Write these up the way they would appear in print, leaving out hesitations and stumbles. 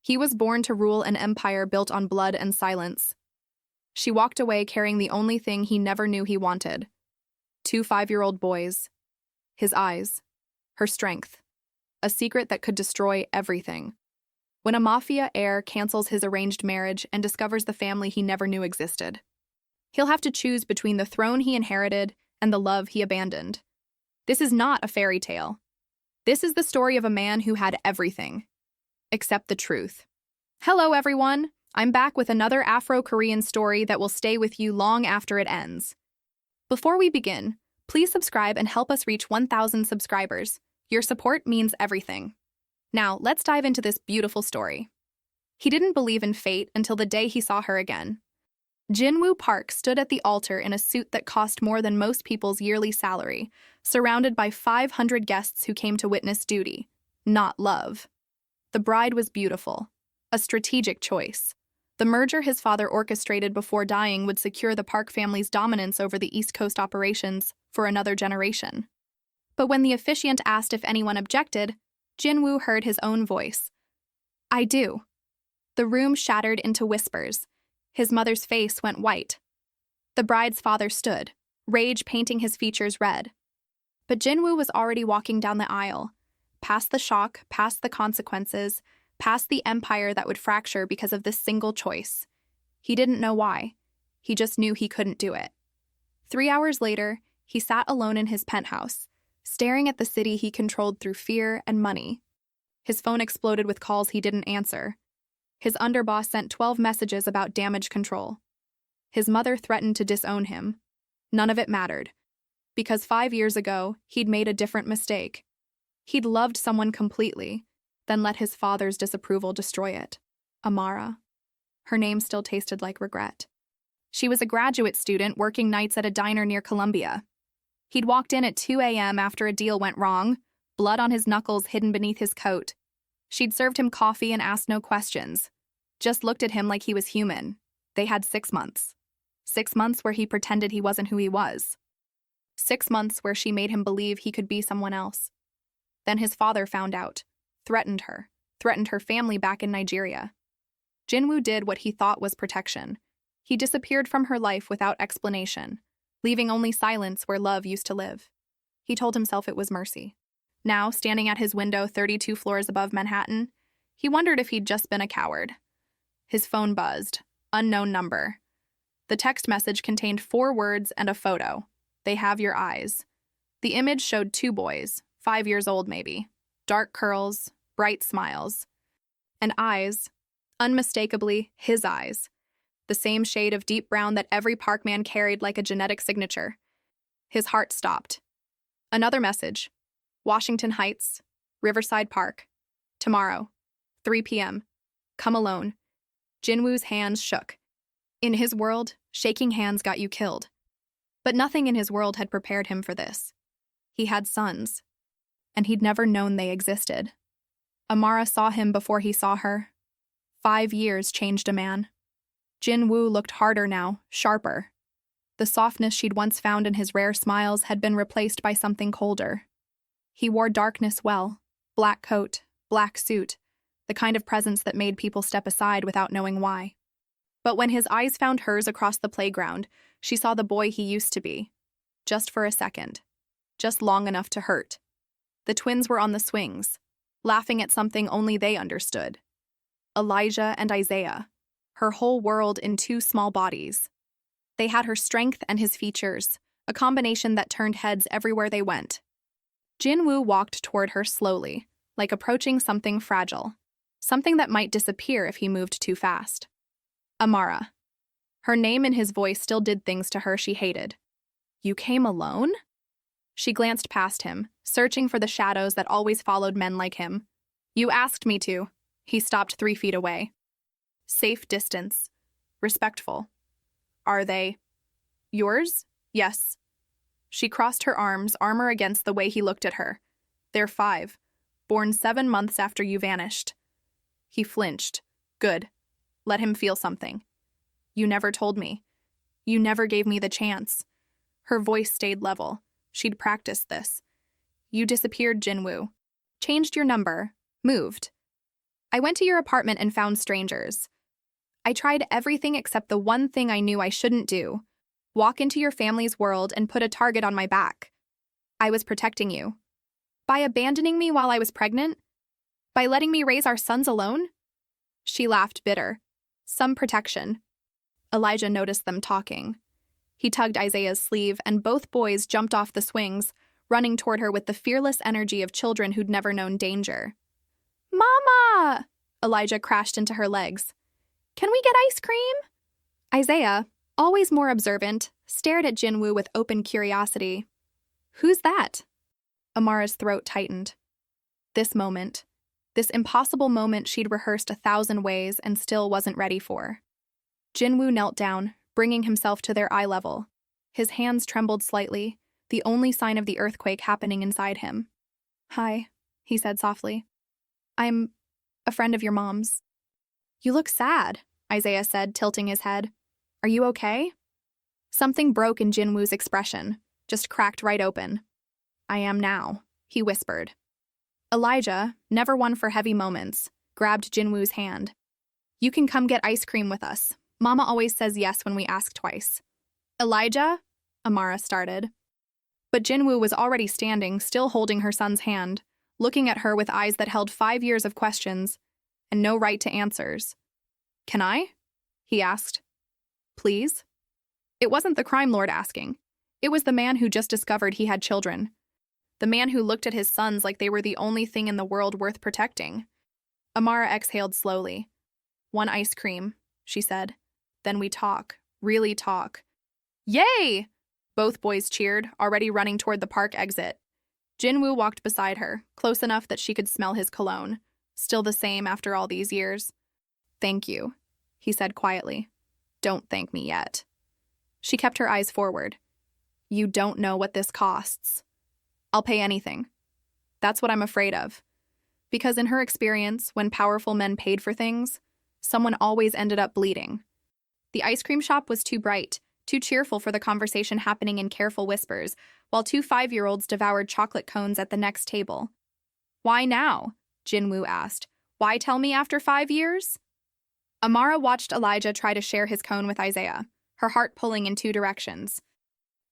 He was born to rule an empire built on blood and silence. She walked away carrying the only thing he never knew he wanted. 2 5-year-old boys. His eyes. Her strength. A secret that could destroy everything. When a mafia heir cancels his arranged marriage and discovers the family he never knew existed, he'll have to choose between the throne he inherited and the love he abandoned. This is not a fairy tale. This is the story of a man who had everything, except the truth. Hello, everyone. I'm back with another Afro-Korean story that will stay with you long after it ends. Before we begin, please subscribe and help us reach 1,000 subscribers. Your support means everything. Now, let's dive into this beautiful story. He didn't believe in fate until the day he saw her again. Jin-woo Park stood at the altar in a suit that cost more than most people's yearly salary, surrounded by 500 guests who came to witness duty, not love. The bride was beautiful, a strategic choice. The merger his father orchestrated before dying would secure the Park family's dominance over the East Coast operations for another generation. But when the officiant asked if anyone objected, Jin-woo heard his own voice. "I do." The room shattered into whispers. His mother's face went white. The bride's father stood, rage painting his features red. But Jin-woo was already walking down the aisle, past the shock, past the consequences, past the empire that would fracture because of this single choice. He didn't know why. He just knew he couldn't do it. 3 hours later, he sat alone in his penthouse, staring at the city he controlled through fear and money. His phone exploded with calls he didn't answer. His underboss sent 12 messages about damage control. His mother threatened to disown him. None of it mattered, because 5 years ago, he'd made a different mistake. He'd loved someone completely, then let his father's disapproval destroy it. Amara. Her name still tasted like regret. She was a graduate student working nights at a diner near Columbia. He'd walked in at 2 a.m. after a deal went wrong, blood on his knuckles hidden beneath his coat. She'd served him coffee and asked no questions, just looked at him like he was human. They had 6 months. 6 months where he pretended he wasn't who he was. 6 months where she made him believe he could be someone else. Then his father found out, threatened her family back in Nigeria. Jin-woo did what he thought was protection. He disappeared from her life without explanation, leaving only silence where love used to live. He told himself it was mercy. Now, standing at his window 32 floors above Manhattan, he wondered if he'd just been a coward. His phone buzzed. Unknown number. The text message contained 4 words and a photo. "They have your eyes." The image showed 2 boys, 5 years old maybe, dark curls, bright smiles, and eyes, unmistakably his eyes, the same shade of deep brown that every Park man carried like a genetic signature. His heart stopped. Another message. Washington Heights, Riverside Park. Tomorrow, 3 p.m. Come alone. Jin-woo's hands shook. In his world, shaking hands got you killed. But nothing in his world had prepared him for this. He had sons, and he'd never known they existed. Amara saw him before he saw her. 5 years changed a man. Jin-woo looked harder now, sharper. The softness she'd once found in his rare smiles had been replaced by something colder. He wore darkness well, black coat, black suit, the kind of presence that made people step aside without knowing why. But when his eyes found hers across the playground, she saw the boy he used to be. Just for a second. Just long enough to hurt. The twins were on the swings, laughing at something only they understood. Elijah and Isaiah, her whole world in 2 small bodies. They had her strength and his features, a combination that turned heads everywhere they went. Jin-woo walked toward her slowly, like approaching something fragile, something that might disappear if he moved too fast. Amara. Her name and his voice still did things to her she hated. "You came alone?" She glanced past him, searching for the shadows that always followed men like him. "You asked me to." He stopped 3 feet away. Safe distance. Respectful. "Are they yours?" "Yes." She crossed her arms, armor against the way he looked at her. "They're 5. Born 7 months after you vanished." He flinched. "Good. Let him feel something." "You never told me. You never gave me the chance." Her voice stayed level. She'd practiced this. "You disappeared, Jin-woo. Changed your number. Moved. I went to your apartment and found strangers. I tried everything except the one thing I knew I shouldn't do: walk into your family's world and put a target on my back. I was protecting you. By abandoning me while I was pregnant? By letting me raise our sons alone? She laughed, bitter. Some protection. Elijah noticed them talking. He tugged Isaiah's sleeve, and both boys jumped off the swings, running toward her with the fearless energy of children who'd never known danger. Mama! Elijah crashed into her legs. Can we get ice cream? Isaiah, always more observant, stared at Jinwoo with open curiosity. Who's that? Amara's throat tightened. This moment, this impossible moment she'd rehearsed 1,000 ways and still wasn't ready for. Jinwoo knelt down, bringing himself to their eye level. His hands trembled slightly, the only sign of the earthquake happening inside him. Hi, he said softly. I'm a friend of your mom's. You look sad, Isaiah said, tilting his head. Are you okay? Something broke in Jinwoo's expression, just cracked right open. I am now, he whispered. Elijah, never one for heavy moments, grabbed Jinwoo's hand. You can come get ice cream with us. Mama always says yes when we ask twice. Elijah? Amara started. But Jinwoo was already standing, still holding her son's hand, looking at her with eyes that held 5 years of questions and no right to answers. Can I? He asked. Please? It wasn't the crime lord asking. It was the man who just discovered he had children. The man who looked at his sons like they were the only thing in the world worth protecting. Amara exhaled slowly. One ice cream, she said. Then we talk. Really talk. Yay! Both boys cheered, already running toward the park exit. Jinwoo walked beside her, close enough that she could smell his cologne. Still the same after all these years. Thank you, he said quietly. Don't thank me yet. She kept her eyes forward. You don't know what this costs. I'll pay anything. That's what I'm afraid of. Because in her experience, when powerful men paid for things, someone always ended up bleeding. The ice cream shop was too bright, too cheerful for the conversation happening in careful whispers, while 2 5-year-olds devoured chocolate cones at the next table. Why now? Jinwoo asked. Why tell me after 5 years? Amara watched Elijah try to share his cone with Isaiah, her heart pulling in 2 directions.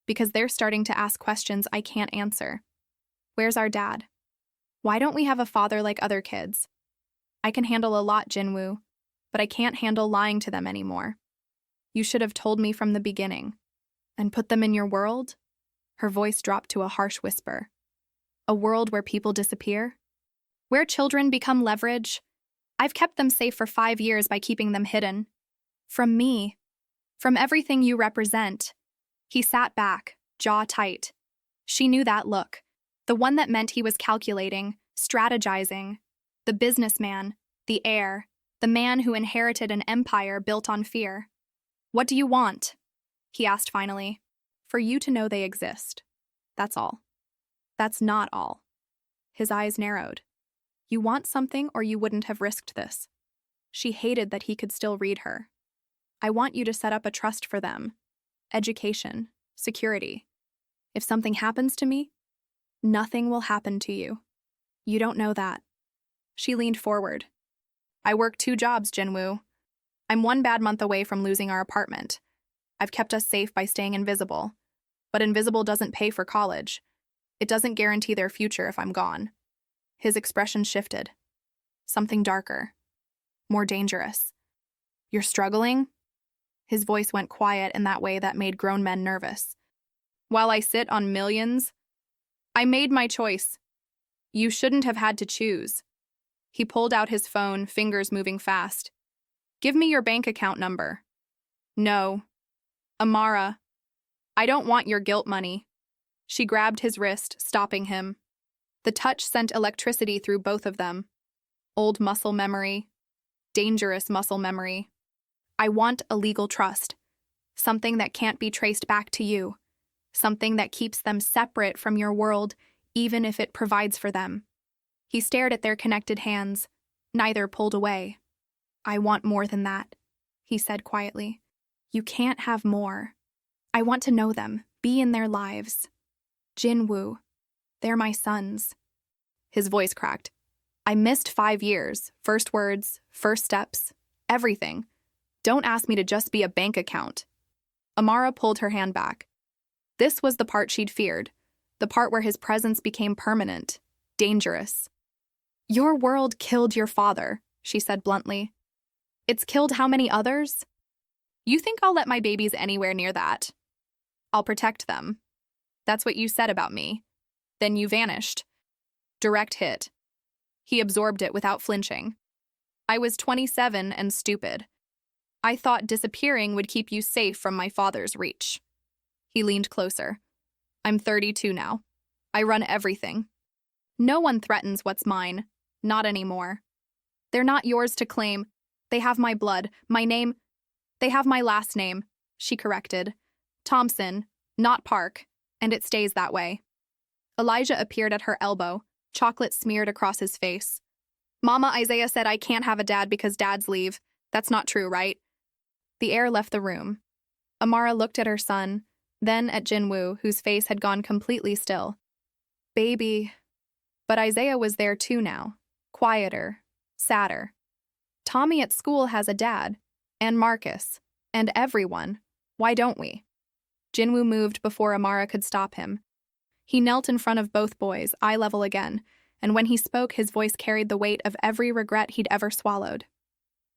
Because they're starting to ask questions I can't answer. Where's our dad? Why don't we have a father like other kids? I can handle a lot, Jinwoo, but I can't handle lying to them anymore. You should have told me from the beginning. And put them in your world? Her voice dropped to a harsh whisper. A world where people disappear? Where children become leverage? I've kept them safe for 5 years by keeping them hidden. From me. From everything you represent. He sat back, jaw tight. She knew that look. The one that meant he was calculating, strategizing. The businessman, the heir, the man who inherited an empire built on fear. What do you want? He asked finally. For you to know they exist. That's all. That's not all. His eyes narrowed. You want something or you wouldn't have risked this. She hated that he could still read her. I want you to set up a trust for them. Education, security. If something happens to me, nothing will happen to you. You don't know that. She leaned forward. I work 2 jobs, Jinwoo. I'm 1 bad month away from losing our apartment. I've kept us safe by staying invisible. But invisible doesn't pay for college. It doesn't guarantee their future if I'm gone. His expression shifted. Something darker. More dangerous. You're struggling? His voice went quiet in that way that made grown men nervous. While I sit on millions, I made my choice. You shouldn't have had to choose. He pulled out his phone, fingers moving fast. Give me your bank account number. No. Amara. I don't want your guilt money. She grabbed his wrist, stopping him. The touch sent electricity through both of them. Old muscle memory. Dangerous muscle memory. I want a legal trust. Something that can't be traced back to you. Something that keeps them separate from your world, even if it provides for them. He stared at their connected hands. Neither pulled away. I want more than that, he said quietly. You can't have more. I want to know them, be in their lives. Jinwoo. They're my sons. His voice cracked. I missed 5 years, first words, first steps, everything. Don't ask me to just be a bank account. Amara pulled her hand back. This was the part she'd feared, the part where his presence became permanent, dangerous. Your world killed your father, she said bluntly. It's killed how many others? You think I'll let my babies anywhere near that? I'll protect them. That's what you said about me. Then you vanished. Direct hit. He absorbed it without flinching. I was 27 and stupid. I thought disappearing would keep you safe from my father's reach. He leaned closer. I'm 32 now. I run everything. No one threatens what's mine. Not anymore. They're not yours to claim. They have my blood, my name. They have my last name, she corrected. Thompson, not Park, and it stays that way. Elijah appeared at her elbow, chocolate smeared across his face. Mama, Isaiah said I can't have a dad because dads leave. That's not true, right? The heir left the room. Amara looked at her son, then at Jinwoo, whose face had gone completely still. Baby. But Isaiah was there too now, quieter, sadder. Tommy at school has a dad, and Marcus, and everyone. Why don't we? Jinwoo moved before Amara could stop him. He knelt in front of both boys, eye level again, and when he spoke, his voice carried the weight of every regret he'd ever swallowed.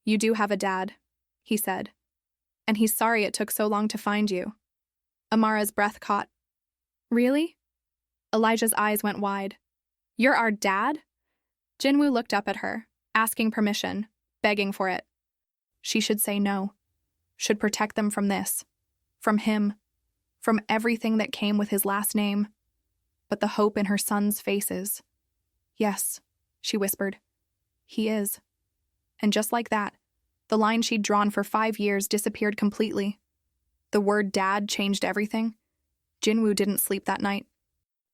You do have a dad, he said. And he's sorry it took so long to find you. Amara's breath caught. Really? Elijah's eyes went wide. You're our dad? Jinwoo looked up at her, asking permission, begging for it. She should say no. Should protect them from this. From him. From everything that came with his last name. But the hope in her son's faces. Yes, she whispered. He is. And just like that, the line she'd drawn for 5 years disappeared completely. The word dad changed everything. Jinwoo didn't sleep that night.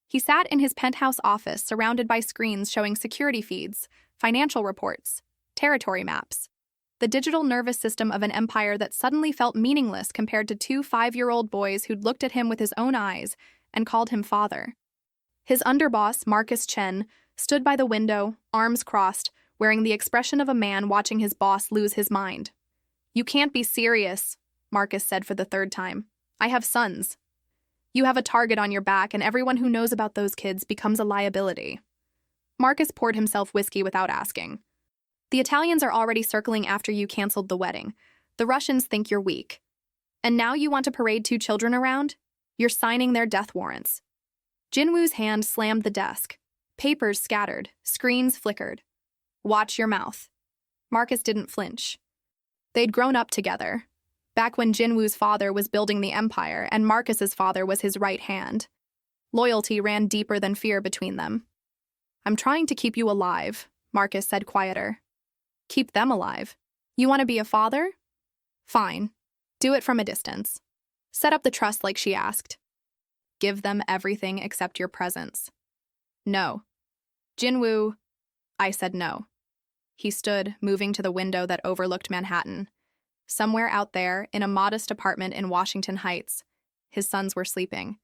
He sat in his penthouse office surrounded by screens showing security feeds, financial reports, territory maps, the digital nervous system of an empire that suddenly felt meaningless compared to 2 5-year-old boys who'd looked at him with his own eyes and called him father. His underboss, Marcus Chen, stood by the window, arms crossed, wearing the expression of a man watching his boss lose his mind. You can't be serious, Marcus said for the 3rd time. I have sons. You have a target on your back, and everyone who knows about those kids becomes a liability. Marcus poured himself whiskey without asking. The Italians are already circling after you canceled the wedding. The Russians think you're weak. And now you want to parade 2 children around? You're signing their death warrants. Jinwoo's hand slammed the desk. Papers scattered, screens flickered. Watch your mouth. Marcus didn't flinch. They'd grown up together, back when Jinwoo's father was building the empire and Marcus's father was his right hand. Loyalty ran deeper than fear between them. I'm trying to keep you alive, Marcus said quieter. Keep them alive. You want to be a father? Fine. Do it from a distance. Set up the trust like she asked. Give them everything except your presence. No. Jinwoo, I said no. He stood, moving to the window that overlooked Manhattan. Somewhere out there, in a modest apartment in Washington Heights, his sons were sleeping.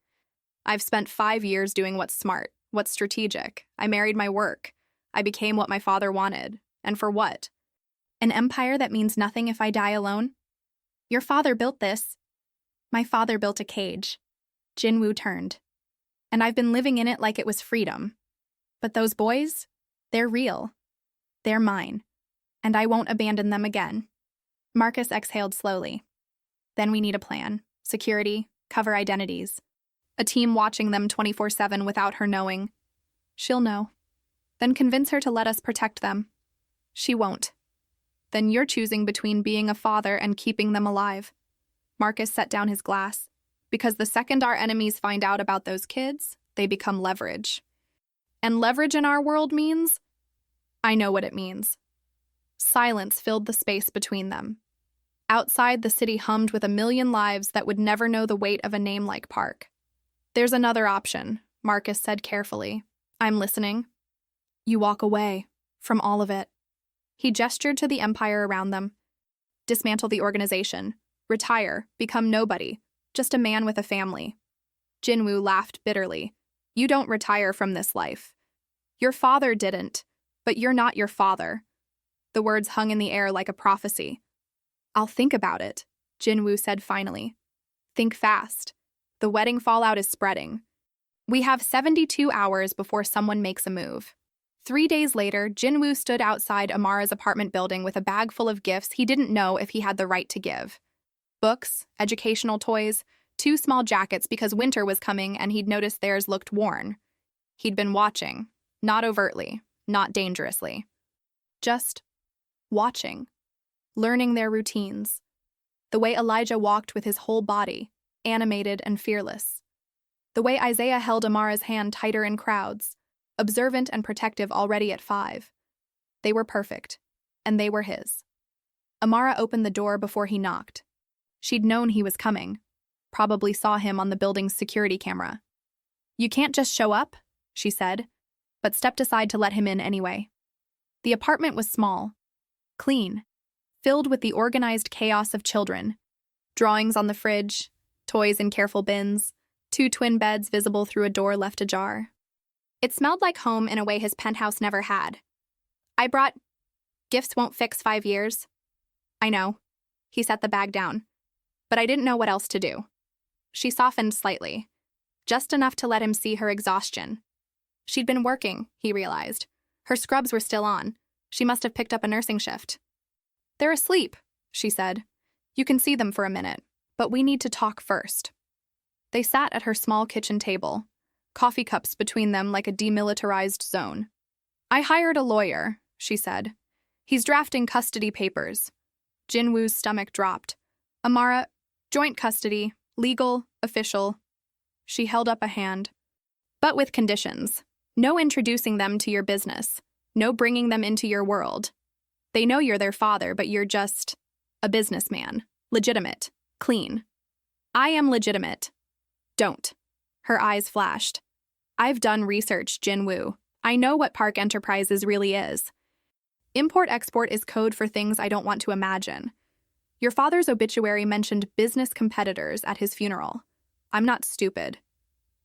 I've spent 5 years doing what's smart, what's strategic. I married my work. I became what my father wanted. And for what? An empire that means nothing if I die alone? Your father built this. My father built a cage. Jinwoo turned. And I've been living in it like it was freedom. But those boys, they're real. They're mine. And I won't abandon them again. Marcus exhaled slowly. Then we need a plan. Security, cover identities. A team watching them 24/7 without her knowing. She'll know. Then convince her to let us protect them. She won't. Then you're choosing between being a father and keeping them alive. Marcus set down his glass. Because the second our enemies find out about those kids, they become leverage. And leverage in our world means? I know what it means. Silence filled the space between them. Outside, the city hummed with a million lives that would never know the weight of a name like Park. There's another option, Marcus said carefully. I'm listening. You walk away from all of it. He gestured to the empire around them. Dismantle the organization. Retire. Become nobody. Just a man with a family. Jinwoo laughed bitterly. You don't retire from this life. Your father didn't. But you're not your father. The words hung in the air like a prophecy. I'll think about it, Jinwoo said finally. Think fast. The wedding fallout is spreading. We have 72 hours before someone makes a move. 3 days later, Jinwoo stood outside Amara's apartment building with a bag full of gifts he didn't know if he had the right to give. Books, educational toys, 2 small jackets because winter was coming and he'd noticed theirs looked worn. He'd been watching, not overtly, not dangerously. Just watching, learning their routines. The way Elijah walked with his whole body, animated and fearless. The way Isaiah held Amara's hand tighter in crowds, observant and protective already at 5. They were perfect, and they were his. Amara opened the door before he knocked. She'd known he was coming, probably saw him on the building's security camera. You can't just show up, she said, but stepped aside to let him in anyway. The apartment was small, clean, filled with the organized chaos of children. Drawings on the fridge, toys in careful bins, 2 twin beds visible through a door left ajar. It smelled like home in a way his penthouse never had. I brought... Gifts won't fix 5 years. I know. He set the bag down. But I didn't know what else to do. She softened slightly, just enough to let him see her exhaustion. She'd been working, he realized. Her scrubs were still on. She must have picked up a nursing shift. They're asleep, she said. You can see them for a minute, but we need to talk first. They sat at her small kitchen table, coffee cups between them like a demilitarized zone. I hired a lawyer, she said. He's drafting custody papers. Jinwoo's stomach dropped. Amara, joint custody, legal, official. She held up a hand. But with conditions. No introducing them to your business. No bringing them into your world. They know you're their father, but you're just a businessman. Legitimate. Clean. I am legitimate. Don't. Her eyes flashed. I've done research, Jinwoo. I know what Park Enterprises really is. Import-export is code for things I don't want to imagine. Your father's obituary mentioned business competitors at his funeral. I'm not stupid.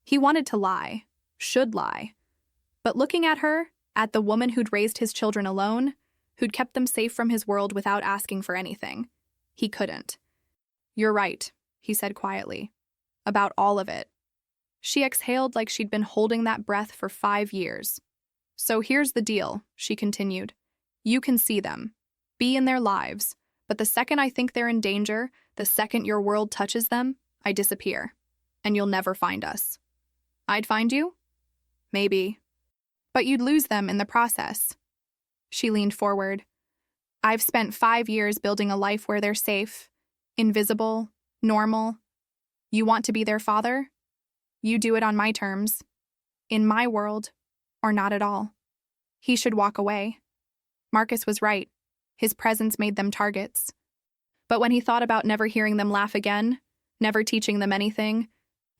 He wanted to lie. Should lie. But looking at her, at the woman who'd raised his children alone, who'd kept them safe from his world without asking for anything, he couldn't. You're right, he said quietly. About all of it. She exhaled like she'd been holding that breath for 5 years. So here's the deal, she continued. You can see them, be in their lives, but the second I think they're in danger, the second your world touches them, I disappear, and you'll never find us. I'd find you? Maybe. But you'd lose them in the process. She leaned forward. I've spent 5 years building a life where they're safe, invisible, normal. You want to be their father? You do it on my terms. In my world, or not at all. He should walk away. Marcus was right. His presence made them targets. But when he thought about never hearing them laugh again, never teaching them anything,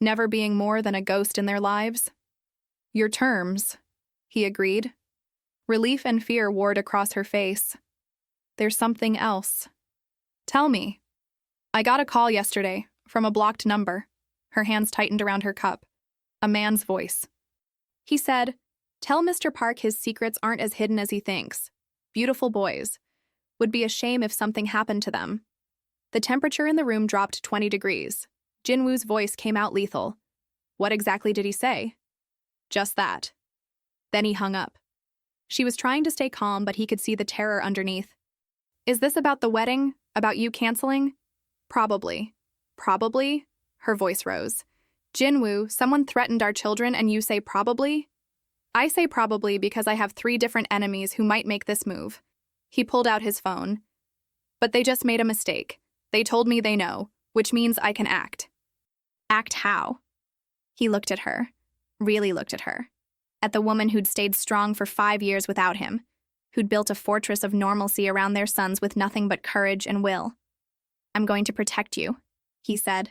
never being more than a ghost in their lives, your terms, he agreed. Relief and fear warred across her face. There's something else. Tell me. I got a call yesterday from a blocked number. Her hands tightened around her cup. A man's voice. He said, tell Mr. Park his secrets aren't as hidden as he thinks. Beautiful boys. Would be a shame if something happened to them. The temperature in the room dropped 20 degrees. Jinwoo's voice came out lethal. What exactly did he say? Just that. Then he hung up. She was trying to stay calm, but he could see the terror underneath. Is this about the wedding? About you canceling? Probably. Probably? Her voice rose. Jinwoo, someone threatened our children and you say probably? I say probably because I have 3 different enemies who might make this move. He pulled out his phone. But they just made a mistake. They told me they know, which means I can act. Act how? He looked at her. Really looked at her. At the woman who'd stayed strong for 5 years without him, who'd built a fortress of normalcy around their sons with nothing but courage and will. I'm going to protect you, he said.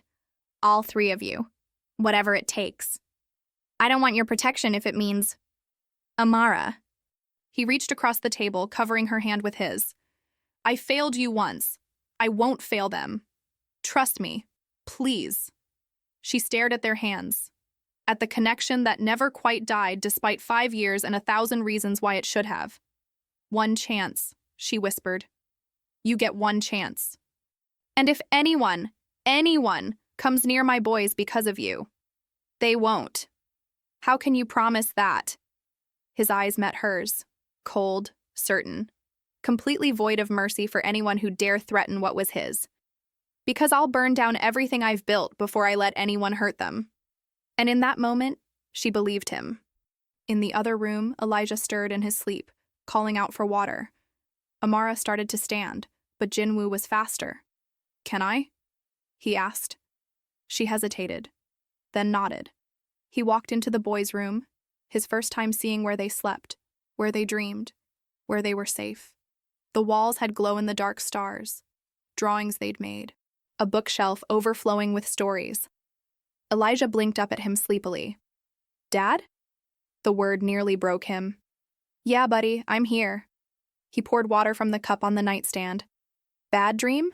All 3 of you. Whatever it takes. I don't want your protection if it means... Amara. He reached across the table, covering her hand with his. I failed you once. I won't fail them. Trust me. Please. She stared at their hands. At the connection that never quite died despite 5 years and 1,000 reasons why it should have. 1 chance, she whispered. You get 1 chance. And if anyone comes near my boys because of you, they won't. How can you promise that? His eyes met hers, cold, certain, completely void of mercy for anyone who dare threaten what was his. Because I'll burn down everything I've built before I let anyone hurt them. And in that moment, she believed him. In the other room, Elijah stirred in his sleep, calling out for water. Amara started to stand, but Jinwoo was faster. Can I? He asked. She hesitated, then nodded. He walked into the boys' room, his first time seeing where they slept, where they dreamed, where they were safe. The walls had glow-in-the-dark stars, drawings they'd made, a bookshelf overflowing with stories. Elijah blinked up at him sleepily. Dad? The word nearly broke him. Yeah, buddy, I'm here. He poured water from the cup on the nightstand. Bad dream?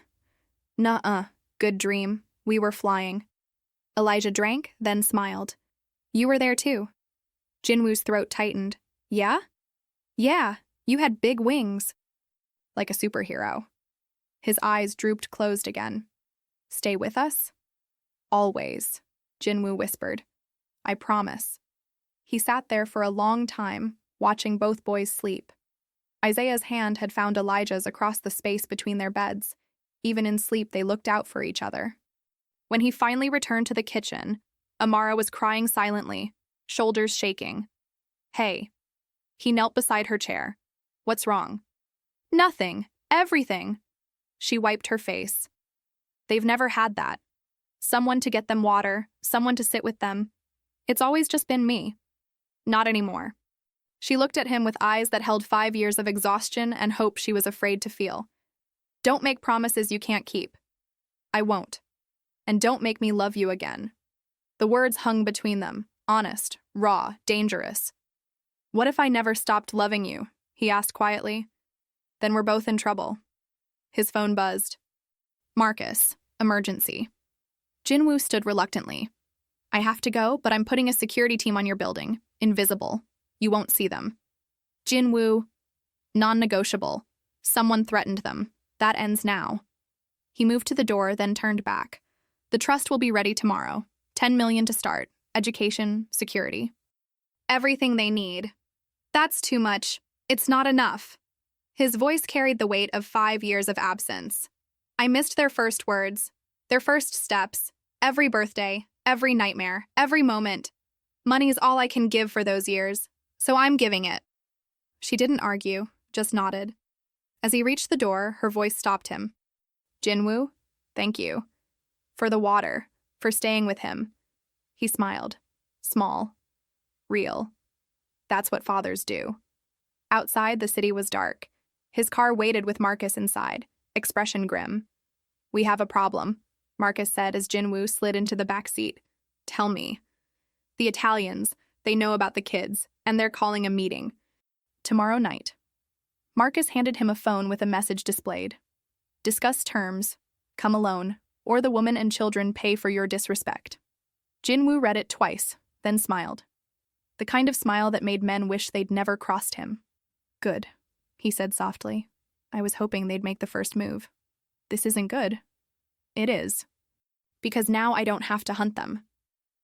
Nuh-uh, good dream. We were flying. Elijah drank, then smiled. You were there too. Jinwoo's throat tightened. Yeah? Yeah, you had big wings. Like a superhero. His eyes drooped closed again. Stay with us? Always, Jinwoo whispered. I promise. He sat there for a long time, watching both boys sleep. Isaiah's hand had found Elijah's across the space between their beds. Even in sleep, they looked out for each other. When he finally returned to the kitchen, Amara was crying silently, shoulders shaking. Hey. He knelt beside her chair. What's wrong? Nothing. Everything. She wiped her face. They've never had that. Someone to get them water, someone to sit with them. It's always just been me. Not anymore. She looked at him with eyes that held 5 years of exhaustion and hope she was afraid to feel. Don't make promises you can't keep. I won't. And don't make me love you again. The words hung between them, honest, raw, dangerous. What if I never stopped loving you? He asked quietly. Then we're both in trouble. His phone buzzed. Marcus, emergency. Jinwoo stood reluctantly. I have to go, but I'm putting a security team on your building. Invisible. You won't see them. Jinwoo. Non-negotiable. Someone threatened them. That ends now. He moved to the door, then turned back. The trust will be ready tomorrow. 10 million to start. Education, security. Everything they need. That's too much. It's not enough. His voice carried the weight of 5 years of absence. I missed their first words, their first steps, every birthday, every nightmare, every moment. Money's all I can give for those years, so I'm giving it. She didn't argue, just nodded. As he reached the door, her voice stopped him. Jinwoo, thank you. For the water, for staying with him. He smiled. Small. Real. That's what fathers do. Outside, the city was dark. His car waited with Marcus inside, expression grim. We have a problem, Marcus said as Jinwoo slid into the back seat. Tell me. The Italians, they know about the kids, and they're calling a meeting. Tomorrow night. Marcus handed him a phone with a message displayed. Discuss terms, come alone, or the woman and children pay for your disrespect. Jinwoo read it twice, then smiled. The kind of smile that made men wish they'd never crossed him. Good, he said softly. I was hoping they'd make the first move. This isn't good. It is. Because now I don't have to hunt them.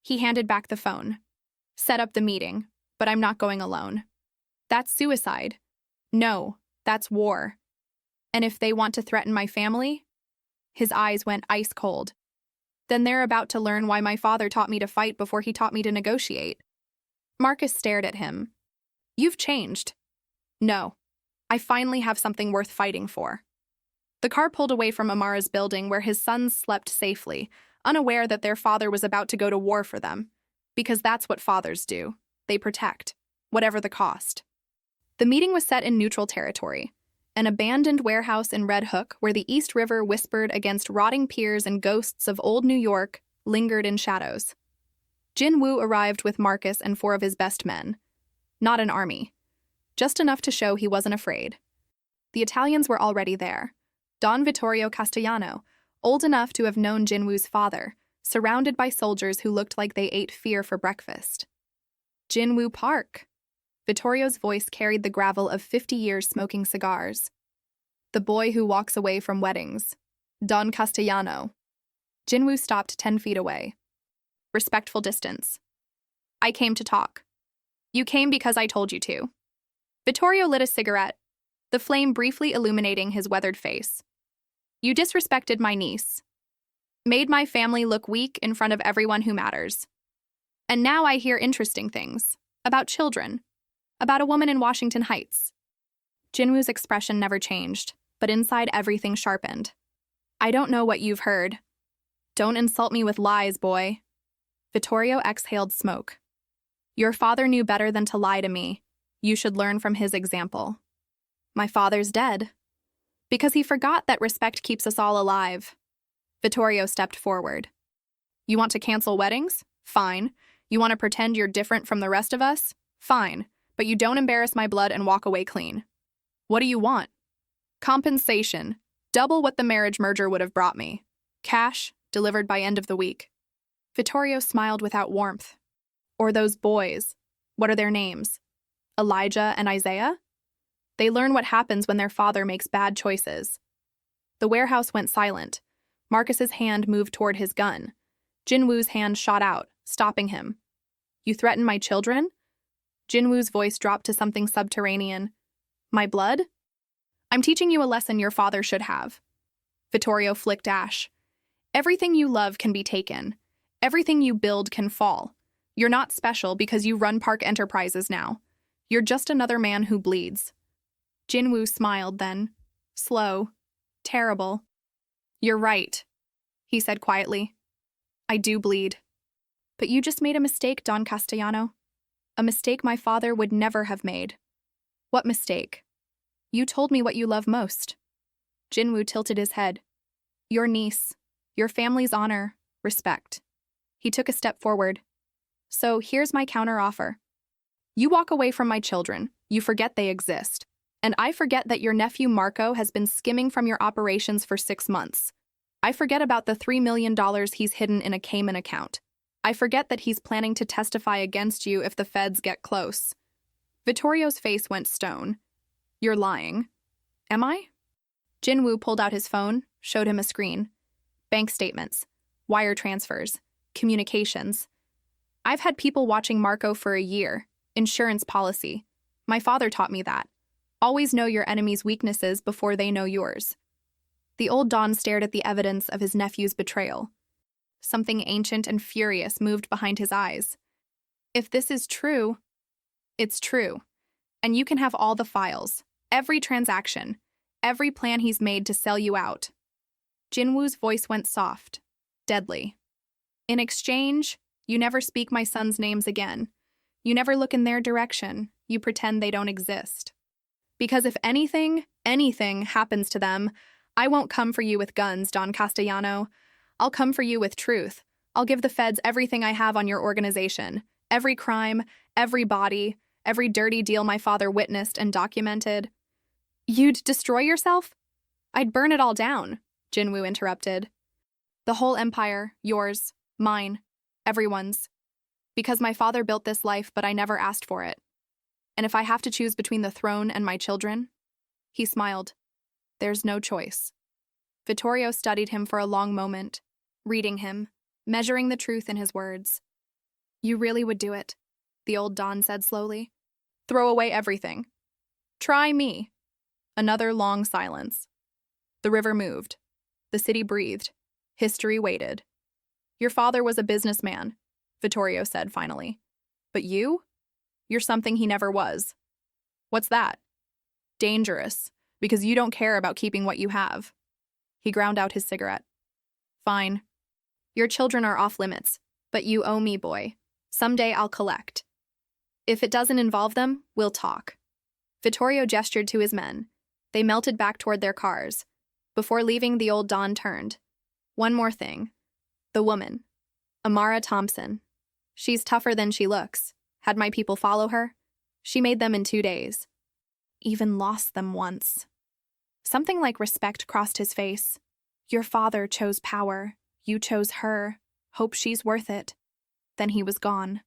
He handed back the phone. Set up the meeting, but I'm not going alone. That's suicide. No, that's war. And if they want to threaten my family? His eyes went ice cold. Then they're about to learn why my father taught me to fight before he taught me to negotiate. Marcus stared at him. You've changed. No. I finally have something worth fighting for. The car pulled away from Amara's building where his sons slept safely, unaware that their father was about to go to war for them. Because that's what fathers do. They protect, whatever the cost. The meeting was set in neutral territory, an abandoned warehouse in Red Hook where the East River whispered against rotting piers and ghosts of old New York lingered in shadows. Jinwoo arrived with Marcus and 4 of his best men. Not an army. Just enough to show he wasn't afraid. The Italians were already there. Don Vittorio Castellano, old enough to have known Jinwoo's father, surrounded by soldiers who looked like they ate fear for breakfast. Jinwoo Park. Vittorio's voice carried the gravel of 50 years smoking cigars. The boy who walks away from weddings. Don Castellano. Jinwoo stopped 10 feet away. Respectful distance. I came to talk. You came because I told you to. Vittorio lit a cigarette, the flame briefly illuminating his weathered face. You disrespected my niece. Made my family look weak in front of everyone who matters. And now I hear interesting things. About children. About a woman in Washington Heights. Jinwoo's expression never changed, but inside everything sharpened. I don't know what you've heard. Don't insult me with lies, boy. Vittorio exhaled smoke. Your father knew better than to lie to me. You should learn from his example. My father's dead. Because he forgot that respect keeps us all alive. Vittorio stepped forward. You want to cancel weddings? Fine. You want to pretend you're different from the rest of us? Fine. But you don't embarrass my blood and walk away clean. What do you want? Compensation. Double what the marriage merger would have brought me. Cash, delivered by end of the week. Vittorio smiled without warmth. Or those boys. What are their names? Elijah and Isaiah? They learn what happens when their father makes bad choices. The warehouse went silent. Marcus's hand moved toward his gun. Jinwoo's hand shot out, stopping him. You threaten my children? Jinwoo's voice dropped to something subterranean. My blood? I'm teaching you a lesson your father should have. Vittorio flicked ash. Everything you love can be taken. Everything you build can fall. You're not special because you run Park Enterprises now. You're just another man who bleeds. Jinwoo smiled then. Slow. Terrible. You're right, he said quietly. I do bleed. But you just made a mistake, Don Castellano. A mistake my father would never have made. What mistake? You told me what you love most. Jinwoo tilted his head. Your niece, your family's honor, respect. He took a step forward. So here's my counteroffer. You walk away from my children, you forget they exist. And I forget that your nephew Marco has been skimming from your operations for 6 months. I forget about the $3 million he's hidden in a Cayman account. I forget that he's planning to testify against you if the feds get close. Vittorio's face went stone. You're lying. Am I? Jinwoo pulled out his phone, showed him a screen. Bank statements, wire transfers, communications. I've had people watching Marco for a year. Insurance policy. My father taught me that. Always know your enemy's weaknesses before they know yours. The old Don stared at the evidence of his nephew's betrayal. Something ancient and furious moved behind his eyes. If this is true, it's true. And you can have all the files, every transaction, every plan he's made to sell you out. Jinwoo's voice went soft, deadly. In exchange, you never speak my son's names again. You never look in their direction. You pretend they don't exist. Because if anything happens to them, I won't come for you with guns, Don Castellano. I'll come for you with truth. I'll give the feds everything I have on your organization. Every crime, every body, every dirty deal my father witnessed and documented. You'd destroy yourself? I'd burn it all down, Jinwoo interrupted. The whole empire, yours, mine, everyone's. Because my father built this life, but I never asked for it. And if I have to choose between the throne and my children? He smiled. There's no choice. Vittorio studied him for a long moment, reading him, measuring the truth in his words. You really would do it, the old Don said slowly. Throw away everything. Try me. Another long silence. The river moved. The city breathed. History waited. Your father was a businessman, Vittorio said finally. But you? You're something he never was. What's that? Dangerous, because you don't care about keeping what you have. He ground out his cigarette. Fine. Your children are off limits, but you owe me, boy. Someday I'll collect. If it doesn't involve them, we'll talk. Vittorio gestured to his men. They melted back toward their cars. Before leaving, the old Don turned. One more thing. The woman. Amara Thompson. She's tougher than she looks. Had my people follow her? She made them in 2 days. Even lost them once. Something like respect crossed his face. Your father chose power. You chose her. Hope she's worth it. Then he was gone.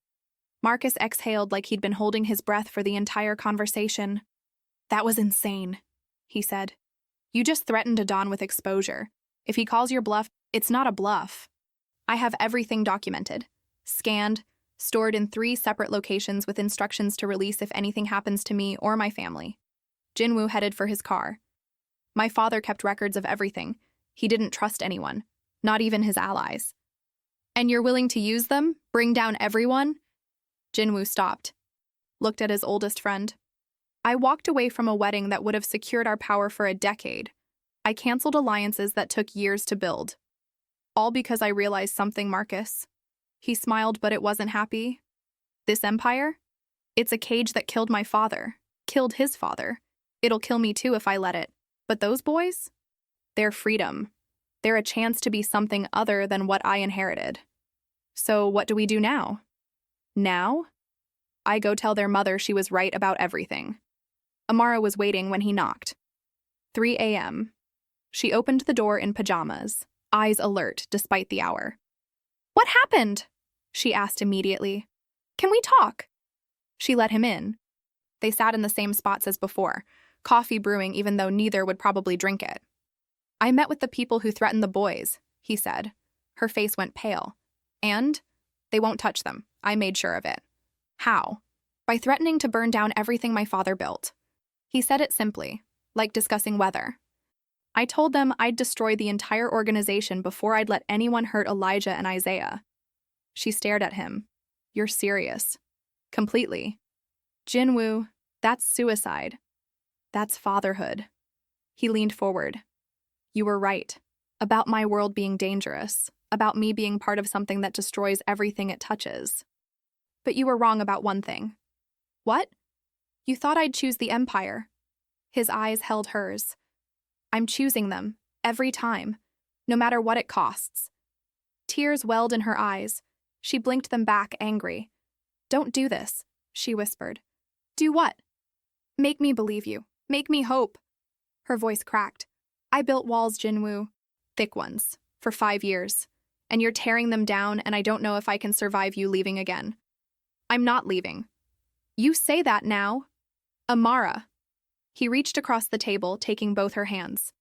Marcus exhaled like he'd been holding his breath for the entire conversation. That was insane, he said. You just threatened a Don with exposure. If he calls your bluff, it's not a bluff. I have everything documented, scanned, stored in 3 separate locations with instructions to release if anything happens to me or my family. Jinwoo headed for his car. My father kept records of everything. He didn't trust anyone, not even his allies. And you're willing to use them? Bring down everyone? Jinwoo stopped, looked at his oldest friend. I walked away from a wedding that would have secured our power for a decade. I canceled alliances that took years to build. All because I realized something, Marcus. He smiled, but it wasn't happy. This empire? It's a cage that killed my father, killed his father. It'll kill me too if I let it. But those boys? They're freedom. They're a chance to be something other than what I inherited. So what do we do now? Now? I go tell their mother she was right about everything. Amara was waiting when he knocked. 3 a.m. She opened the door in pajamas, eyes alert despite the hour. What happened? She asked immediately. Can we talk? She let him in. They sat in the same spots as before, coffee brewing even though neither would probably drink it. I met with the people who threatened the boys, he said. Her face went pale. And? They won't touch them. I made sure of it. How? By threatening to burn down everything my father built. He said it simply, like discussing weather. I told them I'd destroy the entire organization before I'd let anyone hurt Elijah and Isaiah. She stared at him. You're serious. Completely. Jinwoo, that's suicide. That's fatherhood. He leaned forward. You were right. About my world being dangerous. About me being part of something that destroys everything it touches. But you were wrong about one thing. What? You thought I'd choose the Empire. His eyes held hers. I'm choosing them, every time, no matter what it costs. Tears welled in her eyes. She blinked them back, angry. Don't do this, she whispered. Do what? Make me believe you. Make me hope. Her voice cracked. I built walls, Jinwoo. Thick ones, for 5 years. And you're tearing them down, and I don't know if I can survive you leaving again. I'm not leaving. You say that now. Amara. He reached across the table, taking both her hands.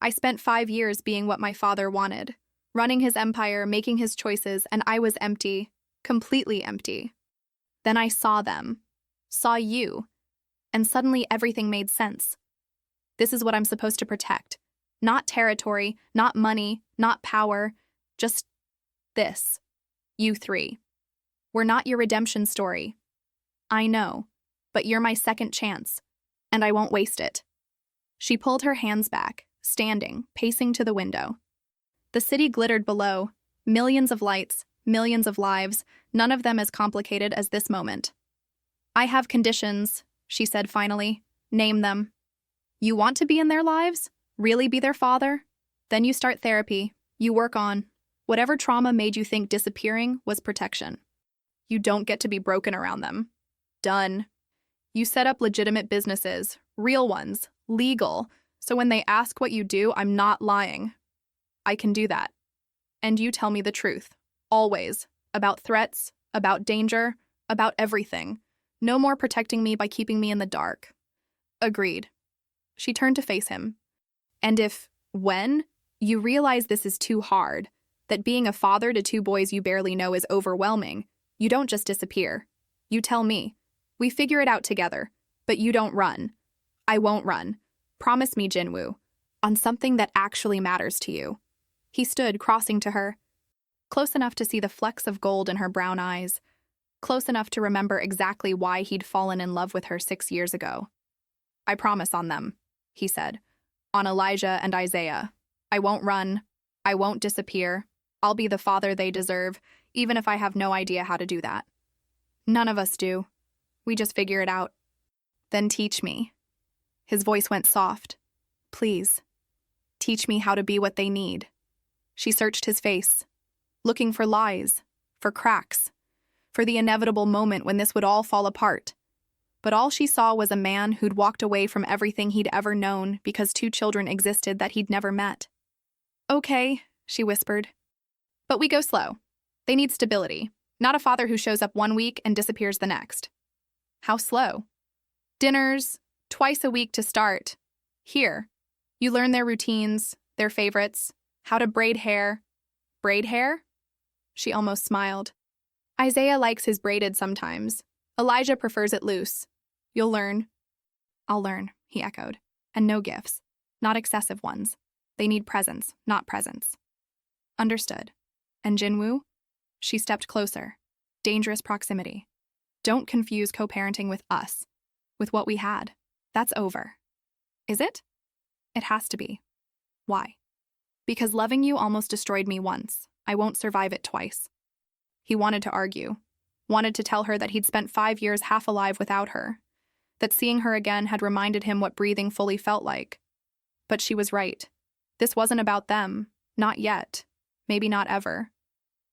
I spent 5 years being what my father wanted, running his empire, making his choices, and I was empty, completely empty. Then I saw them, saw you, and suddenly everything made sense. This is what I'm supposed to protect. Not territory, not money, not power, just this. You 3. We're not your redemption story. I know, but you're my second chance, and I won't waste it. She pulled her hands back, standing, pacing to the window. The city glittered below, millions of lights, millions of lives, none of them as complicated as this moment. I have conditions, she said finally. Name them. You want to be in their lives? Really be their father? Then you start therapy. You work on whatever trauma made you think disappearing was protection. You don't get to be broken around them. Done. You set up legitimate businesses, real ones, legal, so when they ask what you do, I'm not lying. I can do that. And you tell me the truth, always, about threats, about danger, about everything. No more protecting me by keeping me in the dark. Agreed. She turned to face him. And when, you realize this is too hard, that being a father to 2 boys you barely know is overwhelming, you don't just disappear. You tell me. We figure it out together, but you don't run. I won't run. Promise me, Jinwoo, on something that actually matters to you. He stood, crossing to her, close enough to see the flecks of gold in her brown eyes, close enough to remember exactly why he'd fallen in love with her 6 years ago. I promise on them, he said. On Elijah and Isaiah. I won't run. I won't disappear. I'll be the father they deserve, even if I have no idea how to do that. None of us do. We just figure it out. Then teach me. His voice went soft. Please. Teach me how to be what they need. She searched his face, looking for lies, for cracks, for the inevitable moment when this would all fall apart. But all she saw was a man who'd walked away from everything he'd ever known because 2 children existed that he'd never met. Okay, she whispered. But we go slow. They need stability. Not a father who shows up one week and disappears the next. How slow. Dinners, twice a week to start. Here, you learn their routines, their favorites, how to braid hair. Braid hair? She almost smiled. Isaiah likes his braided sometimes. Elijah prefers it loose. You'll learn. I'll learn, he echoed. And no gifts. Not excessive ones. They need presents, not presents. Understood. And Jinwoo? She stepped closer. Dangerous proximity. Don't confuse co-parenting with us. With what we had. That's over. Is it? It has to be. Why? Because loving you almost destroyed me once. I won't survive it twice. He wanted to argue. Wanted to tell her that he'd spent 5 years half alive without her. That seeing her again had reminded him what breathing fully felt like. But she was right. This wasn't about them. Not yet. Maybe not ever.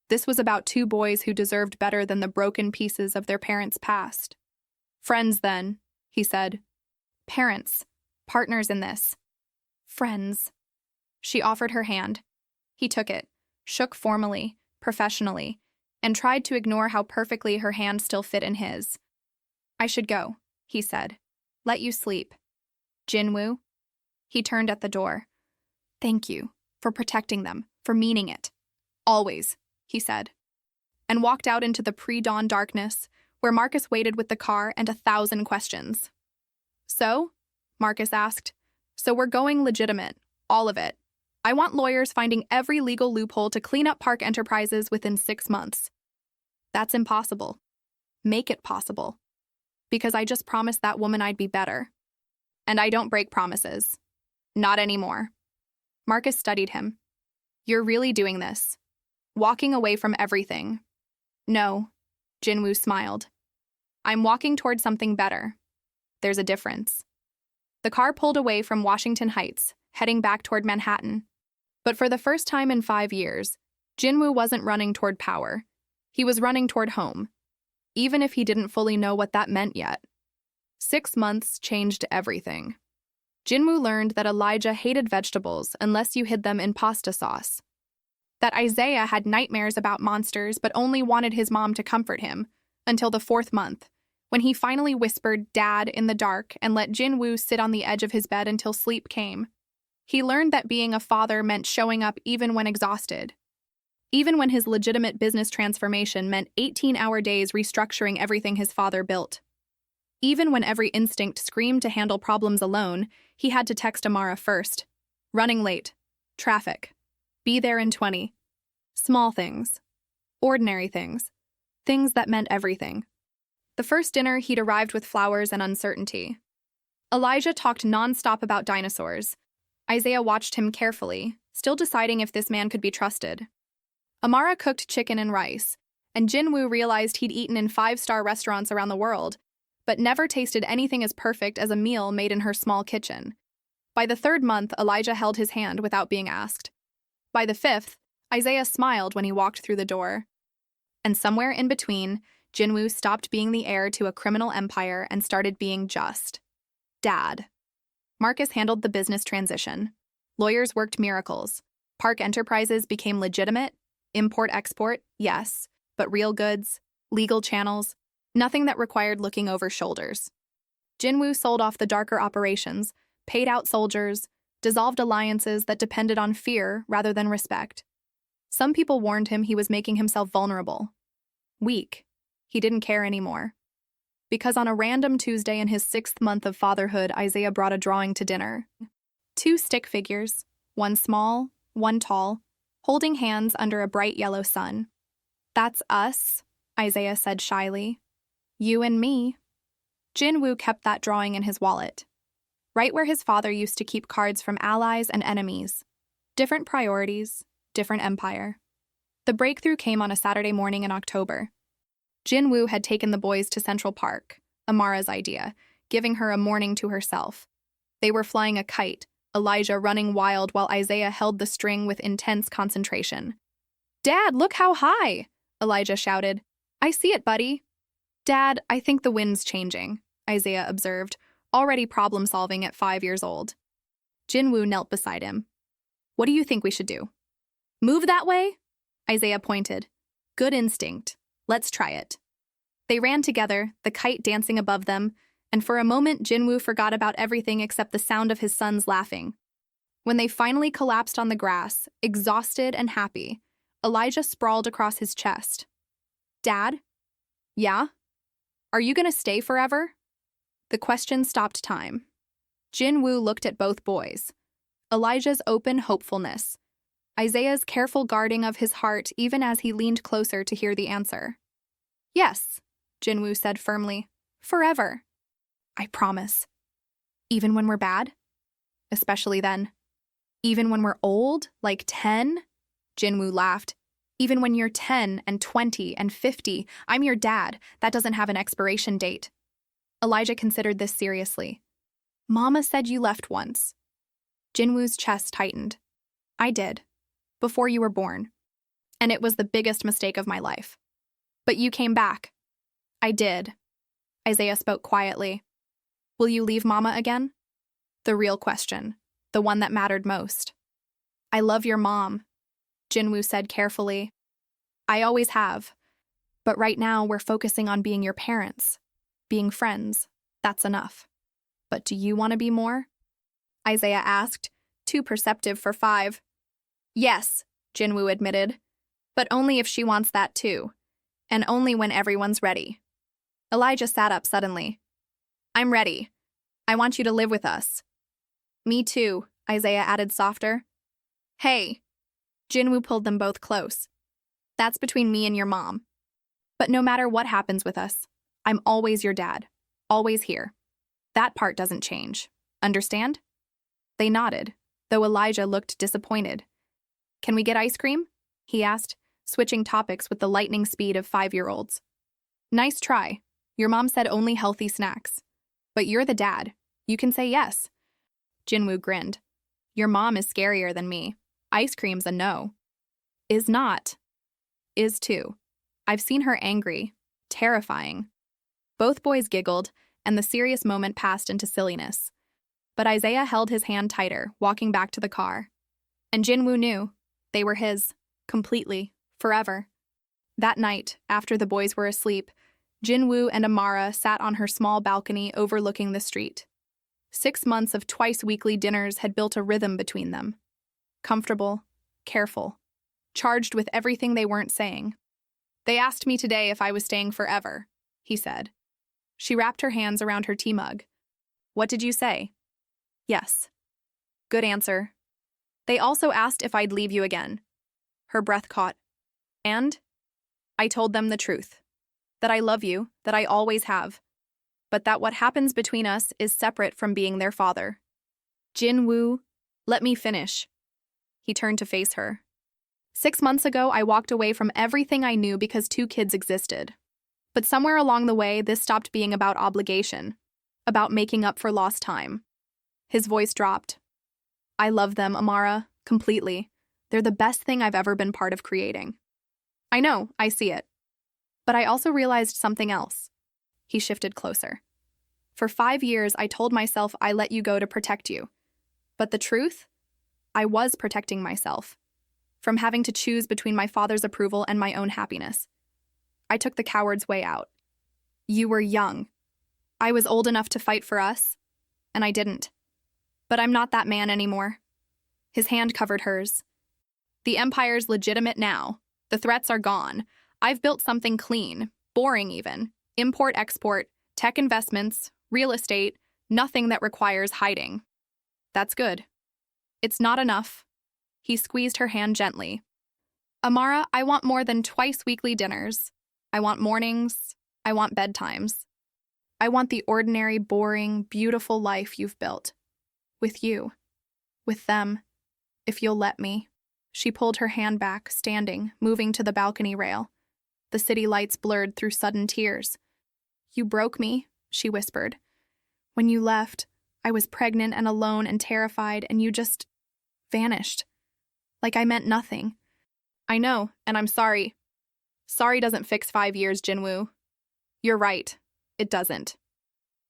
This was about 2 boys who deserved better than the broken pieces of their parents' past. Friends, then, he said. Parents. Partners in this. Friends. She offered her hand. He took it, shook formally, professionally, and tried to ignore how perfectly her hand still fit in his. I should go, he said. Let you sleep. Jinwoo? He turned at the door. Thank you, for protecting them, for meaning it. Always, he said. And walked out into the pre-dawn darkness, where Marcus waited with the car and 1,000 questions. So? Marcus asked. So we're going legitimate, all of it. I want lawyers finding every legal loophole to clean up Park Enterprises within 6 months. That's impossible. Make it possible. Because I just promised that woman I'd be better. And I don't break promises. Not anymore. Marcus studied him. You're really doing this. Walking away from everything. No, Jinwoo smiled. I'm walking toward something better. There's a difference. The car pulled away from Washington Heights, heading back toward Manhattan. But for the first time in 5 years, Jinwoo wasn't running toward power. He was running toward home, even if he didn't fully know what that meant yet. 6 months changed everything. Jinwoo learned that Elijah hated vegetables unless you hid them in pasta sauce. That Isaiah had nightmares about monsters but only wanted his mom to comfort him, until the 4th month, when he finally whispered "Dad" in the dark and let Jinwoo sit on the edge of his bed until sleep came. He learned that being a father meant showing up even when exhausted. Even when his legitimate business transformation meant 18-hour days restructuring everything his father built. Even when every instinct screamed to handle problems alone, he had to text Amara first. Running late. Traffic. Be there in 20. Small things. Ordinary things. Things that meant everything. The first dinner, he'd arrived with flowers and uncertainty. Elijah talked nonstop about dinosaurs. Isaiah watched him carefully, still deciding if this man could be trusted. Amara cooked chicken and rice, and Jinwoo realized he'd eaten in 5-star restaurants around the world, but never tasted anything as perfect as a meal made in her small kitchen. By the 3rd month, Elijah held his hand without being asked. By the 5th, Isaiah smiled when he walked through the door. And somewhere in between, Jinwoo stopped being the heir to a criminal empire and started being just Dad. Marcus handled the business transition. Lawyers worked miracles. Park Enterprises became legitimate. Import-export, yes, but real goods, legal channels, nothing that required looking over shoulders. Jinwoo sold off the darker operations, paid out soldiers, dissolved alliances that depended on fear rather than respect. Some people warned him he was making himself vulnerable. Weak. He didn't care anymore. Because on a random Tuesday in his 6th month of fatherhood, Isaiah brought a drawing to dinner. 2 stick figures, one small, one tall, holding hands under a bright yellow sun. That's us, Isaiah said shyly. You and me. Jinwoo kept that drawing in his wallet, right where his father used to keep cards from allies and enemies. Different priorities, different empire. The breakthrough came on a Saturday morning in October. Jinwoo had taken the boys to Central Park, Amara's idea, giving her a morning to herself. They were flying a kite, Elijah running wild while Isaiah held the string with intense concentration. Dad, look how high! Elijah shouted. I see it, buddy. Dad, I think the wind's changing, Isaiah observed, already problem-solving at 5 years old. Jinwoo knelt beside him. What do you think we should do? Move that way? Isaiah pointed. Good instinct. Let's try it. They ran together, the kite dancing above them, and for a moment Jinwoo forgot about everything except the sound of his sons laughing. When they finally collapsed on the grass, exhausted and happy, Elijah sprawled across his chest. Dad? Yeah? Are you gonna stay forever? The question stopped time. Jinwoo looked at both boys. Elijah's open hopefulness. Isaiah's careful guarding of his heart even as he leaned closer to hear the answer. Yes, Jinwoo said firmly. Forever. I promise. Even when we're bad? Especially then. Even when we're old, like 10? Jinwoo laughed. Even when you're 10 and 20 and 50, I'm your dad. That doesn't have an expiration date. Elijah considered this seriously. Mama said you left once. Jinwoo's chest tightened. I did. Before you were born. And it was the biggest mistake of my life. But you came back. I did. Isaiah spoke quietly. Will you leave Mama again? The real question. The one that mattered most. I love your mom, Jinwoo said carefully. I always have. But right now we're focusing on being your parents. Being friends. That's enough. But do you want to be more? Isaiah asked, too perceptive for 5. Yes, Jinwoo admitted. But only if she wants that too. And only when everyone's ready. Elijah sat up suddenly. I'm ready. I want you to live with us. Me too, Isaiah added softer. Hey. Jinwoo pulled them both close. That's between me and your mom. But no matter what happens with us, I'm always your dad. Always here. That part doesn't change. Understand? They nodded, though Elijah looked disappointed. Can we get ice cream? He asked, switching topics with the lightning speed of 5-year-olds. Nice try. Your mom said only healthy snacks. But you're the dad. You can say yes. Jinwoo grinned. Your mom is scarier than me. Ice cream's a no. Is not. Is too. I've seen her angry. Terrifying. Both boys giggled, and the serious moment passed into silliness. But Isaiah held his hand tighter, walking back to the car. And Jinwoo knew. They were his. Completely. Forever. That night, after the boys were asleep, Jinwoo and Amara sat on her small balcony overlooking the street. 6 months of twice-weekly dinners had built a rhythm between them. Comfortable, careful, charged with everything they weren't saying. They asked me today if I was staying forever, he said. She wrapped her hands around her tea mug. What did you say? Yes. Good answer. They also asked if I'd leave you again. Her breath caught. And? I told them the truth. That I love you, that I always have. But that what happens between us is separate from being their father. Jinwoo, let me finish. He turned to face her. 6 months ago, I walked away from everything I knew because 2 kids existed. But somewhere along the way, this stopped being about obligation, about making up for lost time. His voice dropped. I love them, Amara, completely. They're the best thing I've ever been part of creating. I know, I see it. But I also realized something else. He shifted closer. For 5 years, I told myself I let you go to protect you. But the truth? I was protecting myself. From having to choose between my father's approval and my own happiness. I took the coward's way out. You were young. I was old enough to fight for us, and I didn't. But I'm not that man anymore. His hand covered hers. The empire's legitimate now. The threats are gone. I've built something clean, boring even. Import-export, tech investments, real estate, nothing that requires hiding. That's good. It's not enough. He squeezed her hand gently. Amara, I want more than twice-weekly dinners. I want mornings. I want bedtimes. I want the ordinary, boring, beautiful life you've built. With you. With them. If you'll let me. She pulled her hand back, standing, moving to the balcony rail. The city lights blurred through sudden tears. You broke me, she whispered. When you left, I was pregnant and alone and terrified, and you just vanished. Like I meant nothing. I know, and I'm sorry. Sorry doesn't fix 5 years, Jinwoo. You're right. It doesn't.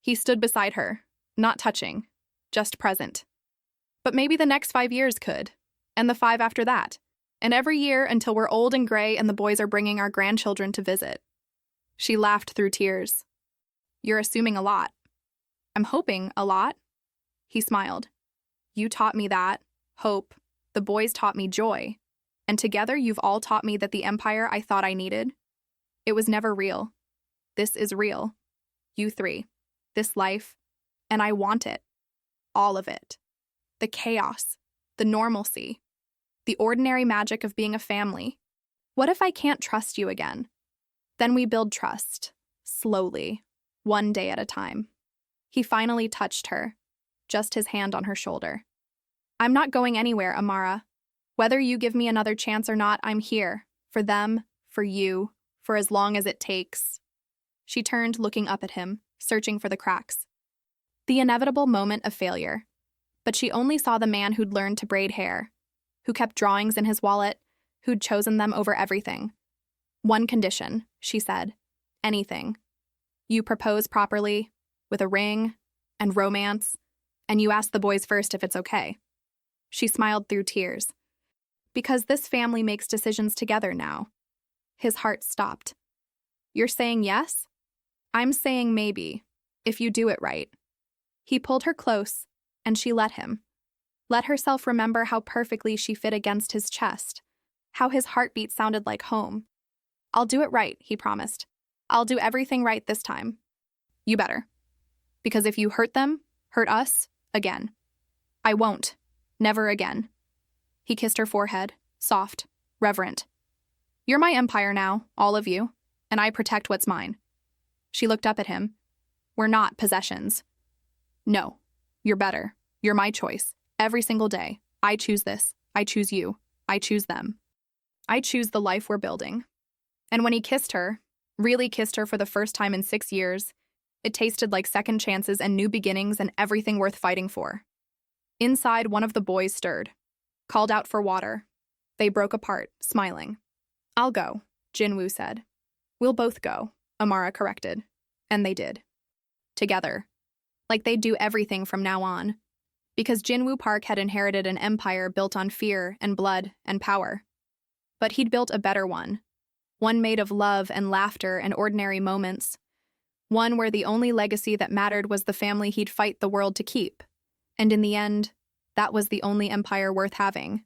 He stood beside her, not touching, just present. But maybe the next 5 years could, and the 5 after that, And every year until we're old and gray and the boys are bringing our grandchildren to visit. She laughed through tears. You're assuming a lot. I'm hoping a lot. He smiled. You taught me that, hope. The boys taught me joy. And together you've all taught me that the empire I thought I needed, it was never real. This is real. You three. This life. And I want it. All of it. The chaos. The normalcy. The ordinary magic of being a family. What if I can't trust you again? Then we build trust. Slowly. One day at a time. He finally touched her. Just his hand on her shoulder. I'm not going anywhere, Amara. Whether you give me another chance or not, I'm here. For them, for you, for as long as it takes. She turned, looking up at him, searching for the cracks. The inevitable moment of failure. But she only saw the man who'd learned to braid hair, who kept drawings in his wallet, who'd chosen them over everything. One condition, she said. Anything. You propose properly, with a ring, and romance, and you ask the boys first if it's okay. She smiled through tears. Because this family makes decisions together now. His heart stopped. You're saying yes? I'm saying maybe, if you do it right. He pulled her close, and she let him. Let herself remember how perfectly she fit against his chest, how his heartbeat sounded like home. I'll do it right, he promised. I'll do everything right this time. You better. Because if you hurt them, hurt us, again. I won't. Never again. He kissed her forehead, soft, reverent. You're my empire now, all of you, and I protect what's mine. She looked up at him. We're not possessions. No, you're better. You're my choice. Every single day. I choose this. I choose you. I choose them. I choose the life we're building. And when he kissed her, really kissed her for the first time in 6 years, it tasted like second chances and new beginnings and everything worth fighting for. Inside, one of the boys stirred, called out for water. They broke apart, smiling. I'll go, Jinwoo said. We'll both go, Amara corrected. And they did. Together. Like they'd do everything from now on. Because Jinwoo Park had inherited an empire built on fear and blood and power. But he'd built a better one. One made of love and laughter and ordinary moments. One where the only legacy that mattered was the family he'd fight the world to keep. And in the end, that was the only empire worth having.